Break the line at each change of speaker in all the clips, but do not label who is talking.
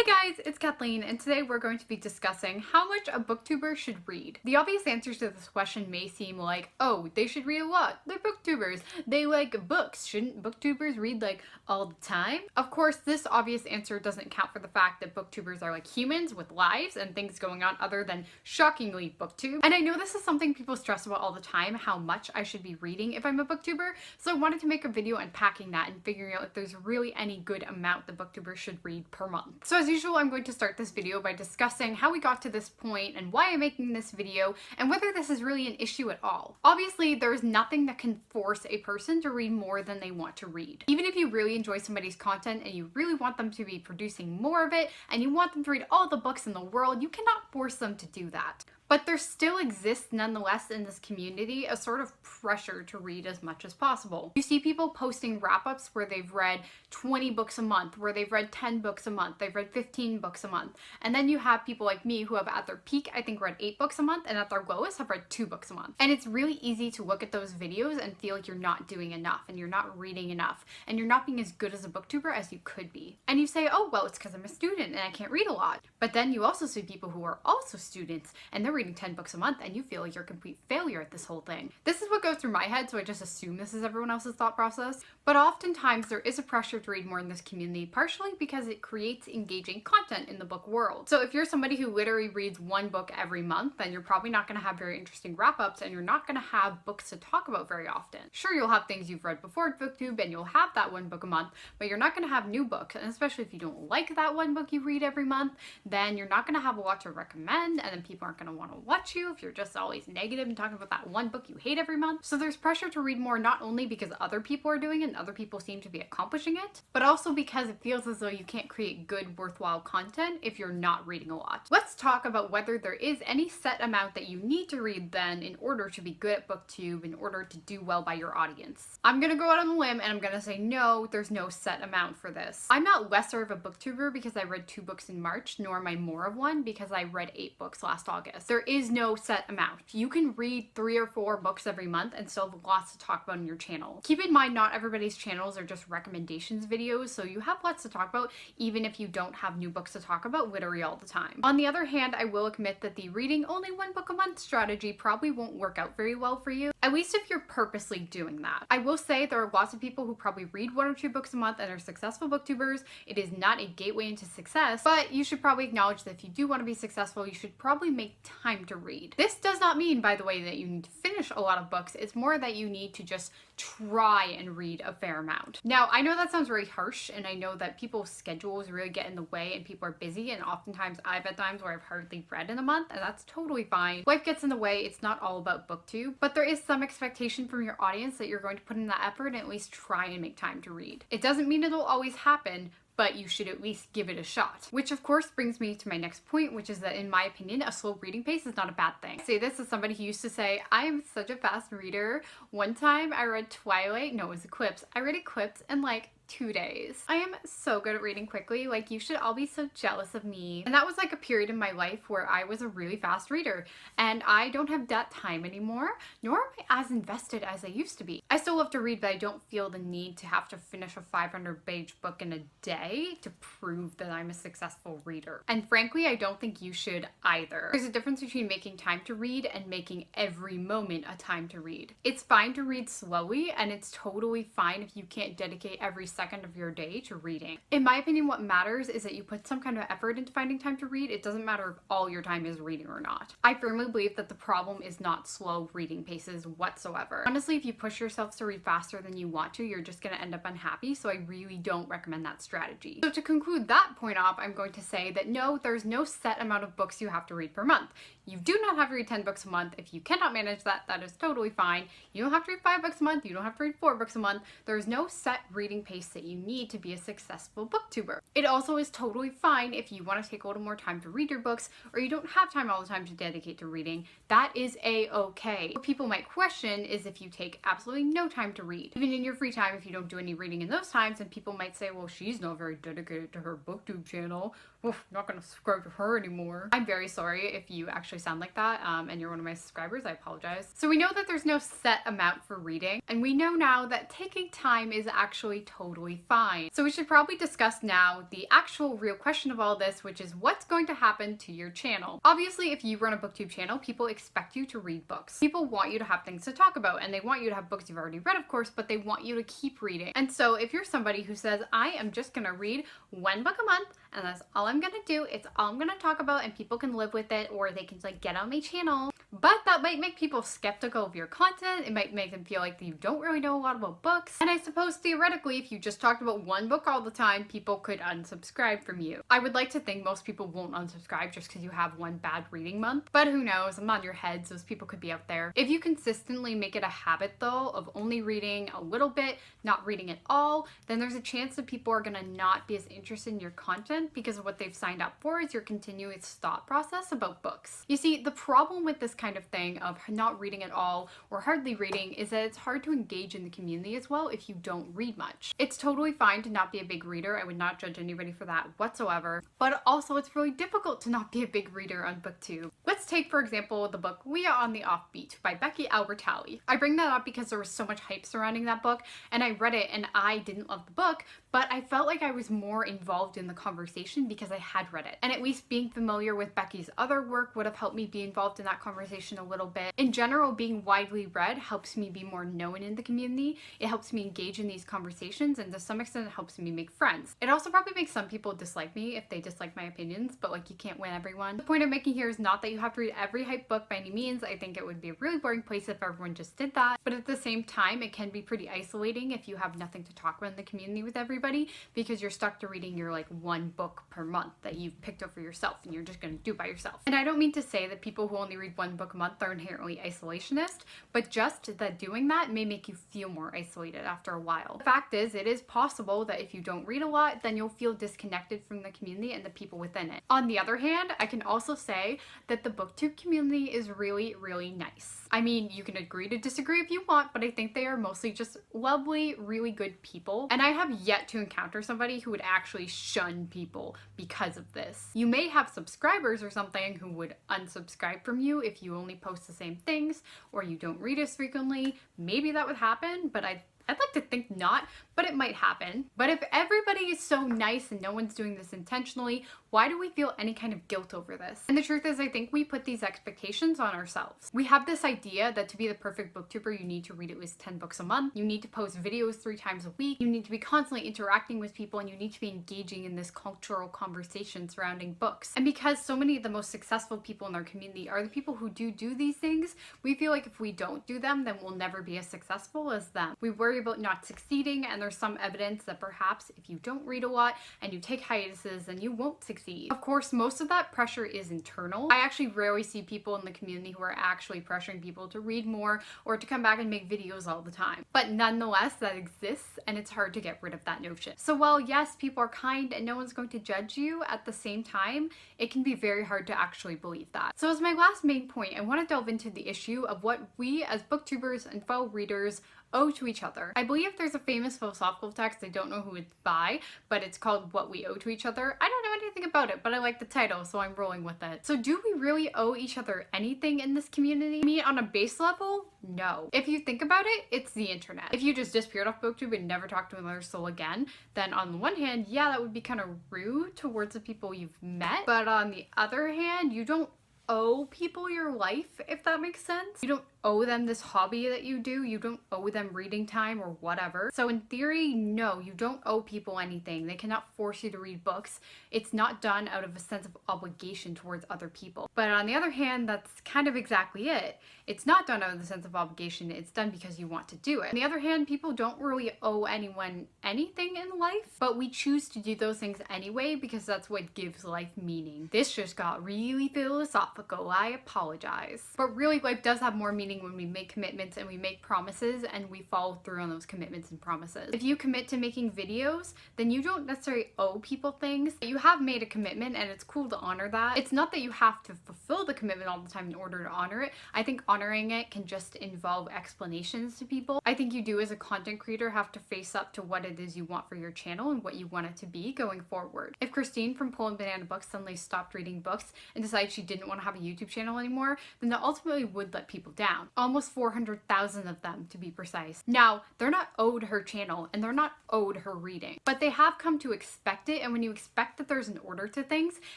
Hey guys, it's Kathleen, and today we're going to be discussing how much a booktuber should read. The obvious answers to this question may seem like, oh, they should read a lot. They're booktubers. They like books. Shouldn't booktubers read like all the time? Of course, this obvious answer doesn't count for the fact that booktubers are like humans with lives and things going on other than shockingly booktube. And I know this is something people stress about all the time, how much I should be reading if I'm a booktuber, so I wanted to make a video unpacking that and figuring out if there's really any good amount that booktubers should read per month. So as usual, I'm going to start this video by discussing how we got to this point and why I'm making this video and whether this is really an issue at all. Obviously, there's nothing that can force a person to read more than they want to read. Even if you really enjoy somebody's content and you really want them to be producing more of it and you want them to read all the books in the world, you cannot force them to do that. But there still exists nonetheless in this community a sort of pressure to read as much as possible. You see people posting wrap-ups where they've read 20 books a month, where they've read 10 books a month, they've read 15 books a month. And then you have people like me who have at their peak, I think, read 8 books a month, and at their lowest have read 2 books a month. And it's really easy to look at those videos and feel like you're not doing enough and you're not reading enough and you're not being as good as a booktuber as you could be. And you say, oh, well, it's because I'm a student and I can't read a lot. But then you also see people who are also students and they're reading 10 books a month and you feel like you're a complete failure at this whole thing. This is what goes through my head, so I just assume this is everyone else's thought process. But oftentimes there is a pressure to read more in this community, partially because it creates engaging content in the book world. So if you're somebody who literally reads 1 book every month, then you're probably not going to have very interesting wrap-ups and you're not going to have books to talk about very often. Sure, you'll have things you've read before booktube and you'll have that 1 book a month, but you're not going to have new books. And especially if you don't like that 1 book you read every month, then you're not going to have a lot to recommend, and then people aren't going to want to watch you if you're just always negative and talking about that 1 book you hate every month. So there's pressure to read more, not only because other people are doing it and other people seem to be accomplishing it, but also because it feels as though you can't create good, worthwhile content if you're not reading a lot. Let's talk about whether there is any set amount that you need to read then in order to be good at booktube, in order to do well by your audience. I'm gonna go out on a limb and I'm gonna say no, there's no set amount for this. I'm not lesser of a booktuber because I read 2 books in March, nor am I more of one because I read 8 books last August. There is no set amount. You can read 3 or 4 books every month and still have lots to talk about on your channel. Keep in mind, not everybody's channels are just recommendations videos, so you have lots to talk about even if you don't have new books to talk about literally all the time. On the other hand, I will admit that the reading only 1 book a month strategy probably won't work out very well for you, at least if you're purposely doing that. I will say there are lots of people who probably read 1 or 2 books a month and are successful booktubers. It is not a gateway into success, but you should probably acknowledge that if you do want to be successful, you should probably make time to read. This does not mean, by the way, that you need to finish a lot of books. It's more that you need to just try and read a fair amount. Now, I know that sounds very harsh, and I know that people's schedules really get in the way and people are busy, and oftentimes I've had times where I've hardly read in a month, and that's totally fine. Life gets in the way. It's not all about booktube, but there is some expectation from your audience that you're going to put in that effort and at least try and make time to read. It doesn't mean it'll always happen, but you should at least give it a shot. Which of course brings me to my next point, which is that in my opinion, a slow reading pace is not a bad thing. I say this as somebody who used to say, I am such a fast reader. One time I read Twilight, no, it was Eclipse. I read Eclipse in like 2 days. I am so good at reading quickly. Like, you should all be so jealous of me. And that was like a period in my life where I was a really fast reader, and I don't have that time anymore, nor am I as invested as I used to be. I still love to read, but I don't feel the need to have to finish a 500-page book in a day to prove that I'm a successful reader. And frankly, I don't think you should either. There's a difference between making time to read and making every moment a time to read. It's fine to read slowly, and it's totally fine if you can't dedicate every second of your day to reading. In my opinion, what matters is that you put some kind of effort into finding time to read. It doesn't matter if all your time is reading or not. I firmly believe that the problem is not slow reading paces whatsoever. Honestly, if you push yourself to read faster than you want to, you're just going to end up unhappy, so I really don't recommend that strategy. So to conclude that point off, I'm going to say that no, there's no set amount of books you have to read per month. You do not have to read 10 books a month. If you cannot manage that, that is totally fine. You don't have to read 5 books a month. You don't have to read 4 books a month. There's no set reading pace that you need to be a successful booktuber. It also is totally fine if you want to take a little more time to read your books, or you don't have time all the time to dedicate to reading. That is a-okay. What people might question is if you take absolutely no time to read. Even in your free time, if you don't do any reading in those times, and people might say, well, she's not very dedicated to her booktube channel. Oof, not gonna subscribe to her anymore. I'm very sorry if you actually sound like that and you're one of my subscribers. I apologize. So we know that there's no set amount for reading, and we know now that taking time is actually totally totally fine. So we should probably discuss now the actual real question of all this, which is what's going to happen to your channel. Obviously, if you run a booktube channel, people expect you to read books. People want you to have things to talk about, and they want you to have books you've already read, of course, but they want you to keep reading. And so if you're somebody who says, I am just gonna read one book a month, and that's all I'm gonna do, it's all I'm gonna talk about, and people can live with it, or they can like get on my channel. But that might make people skeptical of your content. It might make them feel like you don't really know a lot about books. And I suppose theoretically, if you just talked about one book all the time, people could unsubscribe from you. I would like to think most people won't unsubscribe just because you have one bad reading month, but who knows? I'm not in your heads. Those people could be out there. If you consistently make it a habit though of only reading a little bit, not reading at all, then there's a chance that people are gonna not be as interested in your content because of what they've signed up for is your continuous thought process about books. You see, the problem with this kind of thing of not reading at all or hardly reading is that it's hard to engage in the community as well if you don't read much. It's totally fine to not be a big reader. I would not judge anybody for that whatsoever, but also it's really difficult to not be a big reader on BookTube. Let's take, for example, the book Leah on the Offbeat by Becky Albertalli. I bring that up because there was so much hype surrounding that book, and I read it and I didn't love the book, but I felt like I was more involved in the conversation because I had read it. And at least being familiar with Becky's other work would have helped me be involved in that conversation a little bit. In general, being widely read helps me be more known in the community. It helps me engage in these conversations, and to some extent it helps me make friends. It also probably makes some people dislike me if they dislike my opinions, but like you can't win everyone. The point I'm making here is not that you have to read every hype book by any means. I think it would be a really boring place if everyone just did that. But at the same time, it can be pretty isolating if you have nothing to talk about in the community with everybody because you're stuck to reading your like one book per month that you've picked up for yourself and you're just going to do by yourself. And I don't mean to say that people who only read one book a month are inherently isolationist, but just that doing that may make you feel more isolated after a while. The fact is, it is possible that if you don't read a lot, then you'll feel disconnected from the community and the people within it. On the other hand, I can also say that the booktube community is really, really nice. I mean, you can agree to disagree if you want, but I think they are mostly just lovely, really good people. And I have yet to encounter somebody who would actually shun people because of this. You may have subscribers or something who would unsubscribe from you if you only post the same things or you don't read as frequently. Maybe that would happen, but I'd like to think not, but it might happen. But if everybody is so nice and no one's doing this intentionally, why do we feel any kind of guilt over this? And the truth is, I think we put these expectations on ourselves. We have this idea that to be the perfect booktuber, you need to read at least 10 books a month, you need to post videos 3 times a week, you need to be constantly interacting with people, and you need to be engaging in this cultural conversation surrounding books. And because so many of the most successful people in our community are the people who do these things, we feel like if we don't do them, then we'll never be as successful as them. We worry about not succeeding, and there's some evidence that perhaps if you don't read a lot and you take hiatuses, then you won't succeed. Of course, most of that pressure is internal. I actually rarely see people in the community who are actually pressuring people to read more or to come back and make videos all the time. But nonetheless, that exists, and it's hard to get rid of that notion. So while yes, people are kind and no one's going to judge you, at the same time, it can be very hard to actually believe that. So as my last main point, I want to delve into the issue of what we as booktubers and fellow readers owe to each other. I believe there's a famous philosophical text, I don't know who it's by, but it's called What We Owe to Each Other. I don't know anything about it, but I like the title, so I'm rolling with it. So do we really owe each other anything in this community? I mean, on a base level, no. If you think about it, it's the internet. If you just disappeared off BookTube and never talked to another soul again, then on the one hand, yeah, that would be kind of rude towards the people you've met, but on the other hand, you don't owe people your life, if that makes sense. You don't owe them this hobby that you do. You don't owe them reading time or whatever. So in theory, no, you don't owe people anything. They cannot force you to read books. It's not done out of a sense of obligation towards other people. But on the other hand, that's kind of exactly it. It's not done out of the sense of obligation. It's done because you want to do it. On the other hand, people don't really owe anyone anything in life, but we choose to do those things anyway because that's what gives life meaning. This just got really philosophical. I apologize. But really, life does have more meaning when we make commitments and we make promises and we follow through on those commitments and promises. If you commit to making videos, then you don't necessarily owe people things. You have made a commitment and it's cool to honor that. It's not that you have to fulfill the commitment all the time in order to honor it. I think honoring it can just involve explanations to people. I think you do as a content creator have to face up to what it is you want for your channel and what you want it to be going forward. If Christine from Poland Banana Books suddenly stopped reading books and decided she didn't want to have a YouTube channel anymore, then that ultimately would let people down. account. Almost 400,000 of them, to be precise. Now, they're not owed her channel, and they're not owed her reading, but they have come to expect it, and when you expect that there's an order to things,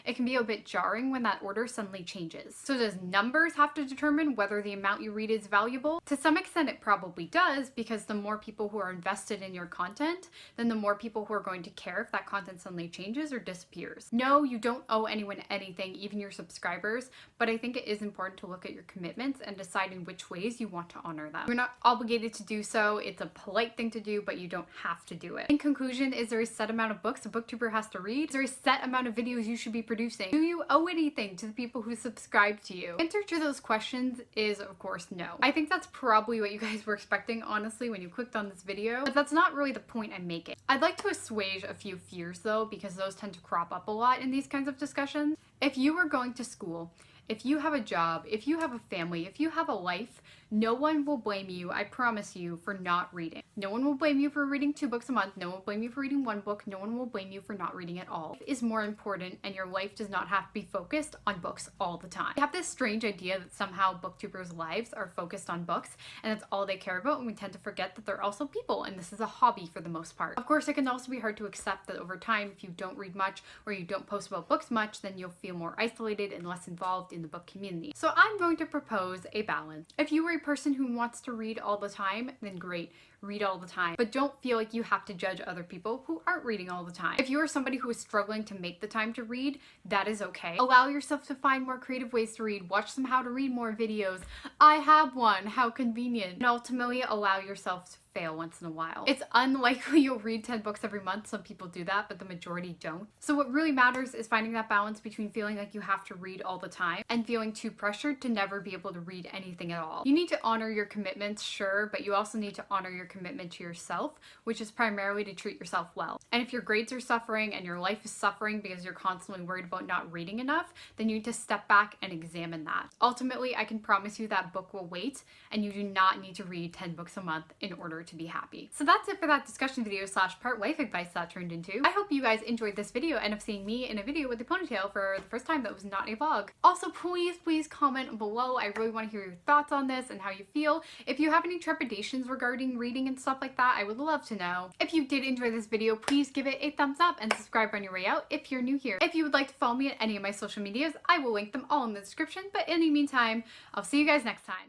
it can be a bit jarring when that order suddenly changes. So does numbers have to determine whether the amount you read is valuable? To some extent, it probably does, because the more people who are invested in your content, then the more people who are going to care if that content suddenly changes or disappears. No, you don't owe anyone anything, even your subscribers, but I think it is important to look at your commitments and decide in which ways you want to honor them. You're not obligated to do so. It's a polite thing to do, but you don't have to do it. In conclusion, is there a set amount of books a booktuber has to read? Is there a set amount of videos you should be producing? Do you owe anything to the people who subscribe to you? Answer to those questions is, of course, no. I think that's probably what you guys were expecting, honestly, when you clicked on this video, but that's not really the point I'm making. I'd like to assuage a few fears, though, because those tend to crop up a lot in these kinds of discussions. If you were going to school, if you have a job, if you have a family, if you have a life, no one will blame you, I promise you, for not reading. No one will blame you for reading 2 books a month. No one will blame you for reading 1 book. No one will blame you for not reading at all. Life is more important, and your life does not have to be focused on books all the time. We have this strange idea that somehow booktubers' lives are focused on books, and that's all they care about, and we tend to forget that they're also people, and this is a hobby for the most part. Of course, it can also be hard to accept that over time, if you don't read much or you don't post about books much, then you'll feel more isolated and less involved in the book community. So I'm going to propose a balance. If you are a person who wants to read all the time, then great. Read all the time, but don't feel like you have to judge other people who aren't reading all the time. If you are somebody who is struggling to make the time to read, that is okay. Allow yourself to find more creative ways to read. Watch some how to read more videos. I have one, how convenient. And ultimately allow yourself to fail once in a while. It's unlikely you'll read 10 books every month. Some people do that, but the majority don't. So what really matters is finding that balance between feeling like you have to read all the time and feeling too pressured to never be able to read anything at all. You need to honor your commitments, sure, but you also need to honor your commitment to yourself, which is primarily to treat yourself well. And if your grades are suffering and your life is suffering because you're constantly worried about not reading enough, then you need to step back and examine that. Ultimately, I can promise you that book will wait, and you do not need to read 10 books a month in order to be happy. So that's it for that discussion video / part life advice that turned into. I hope you guys enjoyed this video and of seeing me in a video with a ponytail for the first time that was not a vlog. Also, please comment below. I really want to hear your thoughts on this and how you feel. If you have any trepidations regarding reading and stuff like that, I would love to know. If you did enjoy this video, please give it a thumbs up and subscribe on your way out if you're new here. If you would like to follow me at any of my social medias, I will link them all in the description. But in the meantime, I'll see you guys next time.